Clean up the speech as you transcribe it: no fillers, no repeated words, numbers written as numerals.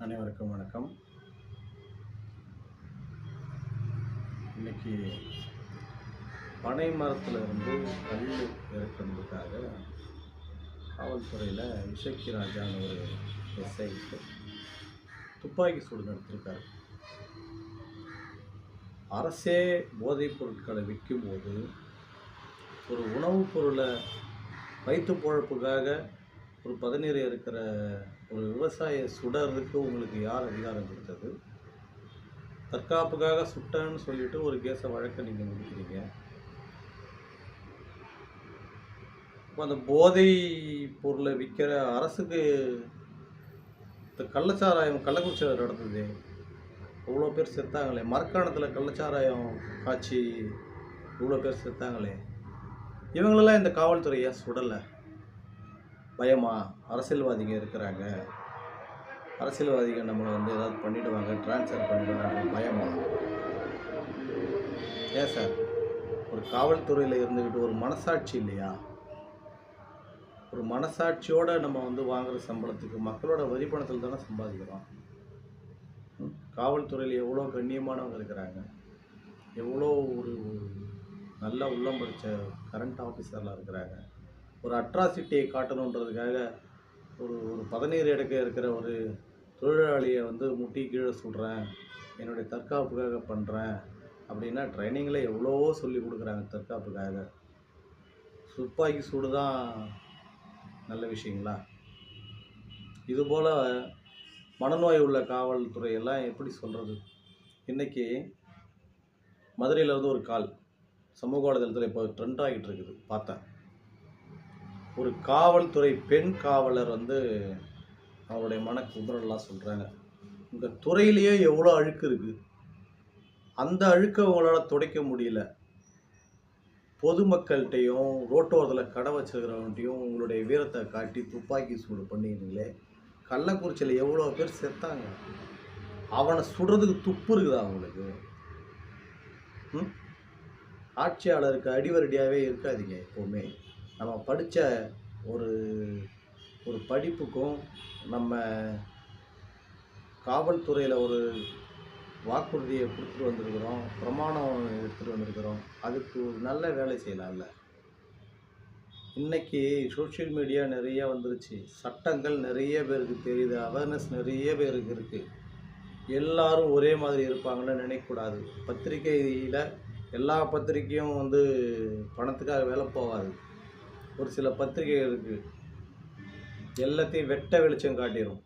அனைவருக்கும் வணக்கம். இன்னைக்கு பனை மரத்துல இருந்து கல் இறக்குறதுக்காக காவல்துறையில் இசக்கி ராஜான்னு ஒரு எஸ்ஐ துப்பாக்கி சூடு நடத்திருக்காரு. அரசே போதைப் பொருட்களை விற்கும்போது ஒரு உணவுப் பொருளை வயிற்று பொழப்புக்காக ஒரு பதநீர் இருக்கிற ஒரு விவசாய சுடறதுக்கு உங்களுக்கு யார் அதிகாரம் கொடுத்தது? தற்காப்புக்காக சுட்டன்னு சொல்லிட்டு ஒரு கேஸை வழக்கை நீங்கள் முடிக்கிறீங்க. இப்போ அந்த போதை பொருளை விற்கிற அரசுக்கு இந்த கள்ளச்சாராயம் கள்ளக்குறிச்சியில் நடந்தது, இவ்வளோ பேர் செத்தாங்களே. மரக்காணத்தில் கள்ளச்சாராயம் காய்ச்சி இவ்வளோ பேர் செத்தாங்களே. இவங்களெல்லாம் இந்த காவல்துறையை சுடலை. பயமா? அரசியல்வாதிங்க இருக்கிறாங்க, அரசியல்வாதிகள் நம்மளை ஏதாவது பண்ணிவிடுவாங்க, ட்ரான்ஸ்ஃபர் பண்ணிவிடுவாங்க, பயமா? ஏன் சார், ஒரு காவல்துறையில் இருந்துக்கிட்டு ஒரு மனசாட்சி இல்லையா? ஒரு மனசாட்சியோடு நம்ம வாங்குகிற சம்பளத்துக்கு மக்களோட வரி பணத்தில் தானே சம்பாதிக்கிறோம். காவல்துறையில் எவ்வளோ கண்ணியமானவங்க இருக்கிறாங்க, எவ்வளோ ஒரு நல்ல உள்ளம் படித்த கரண்ட் ஆஃபீஸர்லாம் இருக்கிறாங்க. ஒரு அட்ராசிட்டியை காட்டணுன்றதுக்காக ஒரு ஒரு பதநீர் எடுக்க இருக்கிற ஒரு தொழிலாளியை முட்டி கீழே சுடுறேன், என்னுடைய தற்காப்புக்காக பண்ணுறேன் அப்படின்னா ட்ரைனிங்கில் எவ்வளவோ சொல்லி கொடுக்குறாங்க தற்காப்புக்காக. துப்பாக்கி சூடு தான் நல்ல விஷயங்களா? இதுபோல் மனநோய் உள்ள காவல்துறையெல்லாம் எப்படி சொல்கிறது? இன்றைக்கி மதுரையில் ஒரு கால் சமூக வலைதளத்தில் இப்போ ட்ரெண்ட் ஆகிட்டு இருக்குது. பார்த்தேன், ஒரு காவல்துறை பெண் காவலர் அவருடைய மனக்குமுறலாம் சொல்கிறாங்க. உங்கள் துறையிலேயே எவ்வளோ அழுக்கு இருக்குது, அந்த அழுக்கை உங்களால் துடைக்க முடியல. பொதுமக்கள்கிட்டையும் ரோட்டோரத்தில் கடை வச்சுருக்கிறவங்கள்ட்டையும் உங்களுடைய வீரத்தை காட்டி துப்பாக்கி சூடு பண்ணிக்கிறீங்களே. கள்ளக்குறிச்சியில் எவ்வளோ பேர் செத்தாங்க, அவனை சுடுறதுக்கு துப்பு இருக்குதா அவங்களுக்கு? ஆட்சியாளருக்கு அடிவரடியாகவே இருக்காதீங்க. எப்போவுமே நம்ம படித்த ஒரு ஒரு படிப்புக்கும் நம்ம காவல்துறையில் ஒரு வாக்குறுதியை கொடுத்துட்டு வந்திருக்கிறோம், பிரமாணம் எடுத்துகிட்டு வந்திருக்கிறோம், அதுக்கு ஒரு நல்ல வேலை செய்யலாம்ல. இன்றைக்கி சோஷியல் மீடியா நிறைய வந்துருச்சு, சட்டங்கள் நிறைய பேருக்கு தெரியுது, அவேர்னஸ் நிறைய பேருக்கு இருக்குது. எல்லாரும் ஒரே மாதிரி இருப்பாங்கன்னு நினைக்கக்கூடாது. பத்திரிக்கையில் எல்லா பத்திரிக்கையும் பணத்துக்காக வேலை போகாது. ஒரு சில பத்திரிகைகள் இருக்குது, எல்லாத்தையும் வெட்ட வெளிச்சம் காட்டிடும்.